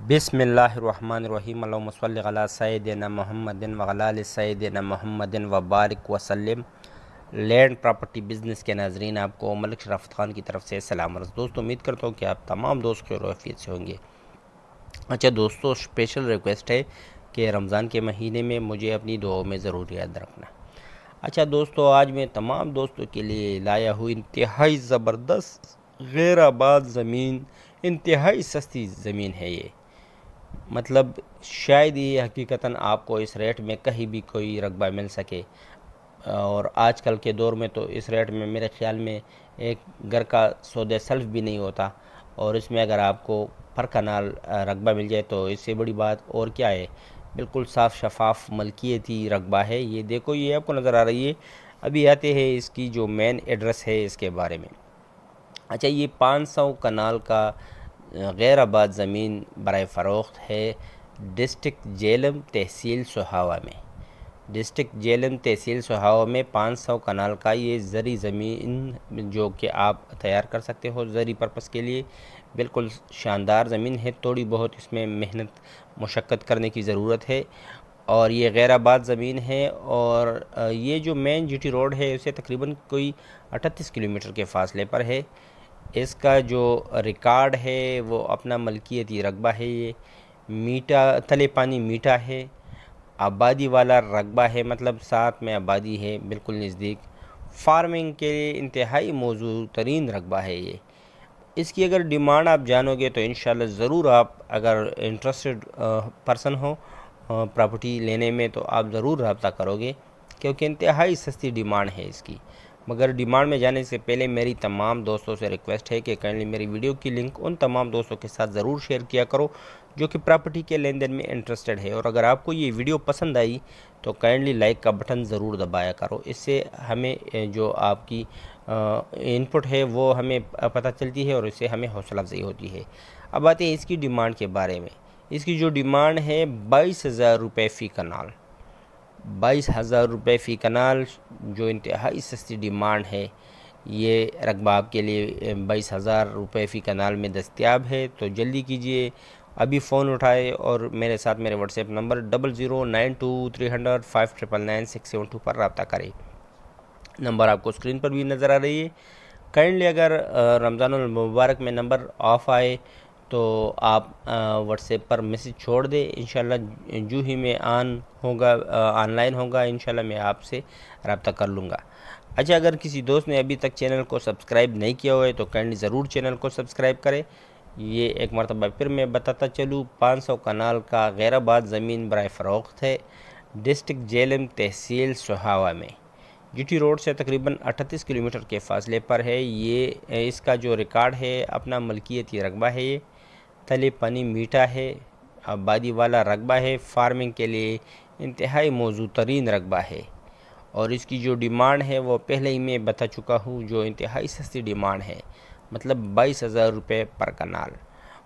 बिस्मिल्लाहिर्रहमानिर्रहीम अल्लाहुम्मा सल्लि अला सय्यिदिना मुहम्मदिन व अला आलि सय्यिदिना मुहम्मदिन व बारिक वसल्लिम। लैंड प्रॉपर्टी बिज़नेस के नाज़रीन, आपको मलिक शराफ़त ख़ान की तरफ से सलाम अर्ज़। दोस्तों, उम्मीद करता हूँ कि आप तमाम दोस्त खैर व आफ़ियत से होंगे। अच्छा दोस्तों, स्पेशल रिक्वेस्ट है कि रमज़ान के महीने में मुझे अपनी दुआओं में ज़रूर याद रखना। अच्छा दोस्तों, आज मैं तमाम दोस्तों के लिए लाया हूँ इंतहाई ज़बरदस्त गैराबाद ज़मीन। इंतहाई सस्ती ज़मीन है ये, मतलब शायद ये हकीकतन आपको इस रेट में कहीं भी कोई रकबा मिल सके। और आजकल के दौर में तो इस रेट में मेरे ख़्याल में एक घर का सौदे सल्फ भी नहीं होता, और इसमें अगर आपको पर कनाल रकबा मिल जाए तो इससे बड़ी बात और क्या है। बिल्कुल साफ़ शफाफ मलकियती रकबा है। ये देखो, ये आपको नज़र आ रही है। अभी आते हैं इसकी जो मेन एड्रेस है इसके बारे में। अच्छा, ये 500 कनाल का गैराबाद ज़मीन बराए फ़रोख्त है डिस्ट्रिक्ट जेलम तहसील सोहावा में। डिस्ट्रिक्ट जेलम तहसील सोहावा में 500 कनाल का ये ज़री ज़मीन जो कि आप तैयार कर सकते हो ज़री पर्पज़ के लिए। बिल्कुल शानदार ज़मीन है। थोड़ी बहुत इसमें मेहनत मुशक्क़त करने की ज़रूरत है, और ये गैराबाद ज़मीन है। और ये जो मेन जीटी रोड है उसे तकरीबन कोई 38 किलोमीटर के फ़ासले पर है। इसका जो रिकॉर्ड है वो अपना मलकियती रकबा है। ये मीठा तले पानी मीठा है, आबादी वाला रकबा है, मतलब साथ में आबादी है बिल्कुल नज़दीक। फार्मिंग के लिए इंतहाई मौजूद तरीन रकबा है ये। इसकी अगर डिमांड आप जानोगे तो इंशाल्लाह ज़रूर, आप अगर इंटरेस्टेड पर्सन हो प्रॉपर्टी लेने में तो आप ज़रूर रब्ता करोगे, क्योंकि इंतहाई सस्ती डिमांड है इसकी। मगर डिमांड में जाने से पहले मेरी तमाम दोस्तों से रिक्वेस्ट है कि काइंडली मेरी वीडियो की लिंक उन तमाम दोस्तों के साथ ज़रूर शेयर किया करो जो कि प्रॉपर्टी के लेन देन में इंटरेस्टेड है। और अगर आपको ये वीडियो पसंद आई तो काइंडली लाइक का बटन ज़रूर दबाया करो। इससे हमें जो आपकी इनपुट है वो हमें पता चलती है और इससे हमें हौसला अफजाई होती है। अब आते हैं इसकी डिमांड के बारे में। इसकी जो डिमांड है 22,000 रुपये फ़ी कनाल। 22,000 रुपये फ़ी कनाल जो इंतहाई सस्ती डिमांड है। ये रकबा आपके लिए 22,000 रुपये फ़ी कनाल में दस्तयाब है। तो जल्दी कीजिए, अभी फ़ोन उठाए और मेरे साथ मेरे व्हाट्सएप नंबर 00923005999672 पर रब्ता करें। नंबर आपको स्क्रीन पर भी नज़र आ रही है। काइंडली अगर रमज़ानुल मुबारक में नंबर ऑफ़ आए तो आप व्हाट्सएप पर मैसेज छोड़ दें। इंशाल्लाह जो ही मैं ऑनलाइन होगा इंशाल्लाह मैं आपसे रब्ता कर लूँगा। अच्छा, अगर किसी दोस्त ने अभी तक चैनल को सब्सक्राइब नहीं किया हुआ है तो काइंडली ज़रूर चैनल को सब्सक्राइब करें। ये एक मरतबा फिर मैं बताता चलूँ, 500 कनाल का गैराबाद ज़मीन बराए फ़रोख्त है डिस्ट्रिक्ट जेलम तहसील सोहावा में। जीटी रोड से तकरीबन 38 किलोमीटर के फ़ासले पर है। ये इसका जो रिकॉर्ड है अपना मलकियती रकबा है। ये तले पानी मीठा है, आबादी वाला रकबा है, फार्मिंग के लिए इंतहाई मौजूद तरीन रकबा है। और इसकी जो डिमांड है वो पहले ही मैं बता चुका हूँ, जो इंतहाई सस्ती डिमांड है, मतलब 22,000 रुपये पर कनाल।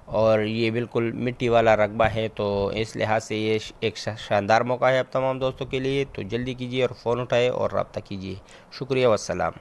और ये बिल्कुल मिट्टी वाला रकबा है, तो इस लिहाज से ये एक शानदार मौका है आप तमाम दोस्तों के लिए। तो जल्दी कीजिए और फ़ोन उठाए और रब्ता कीजिए। शुक्रिया, वस्सलाम।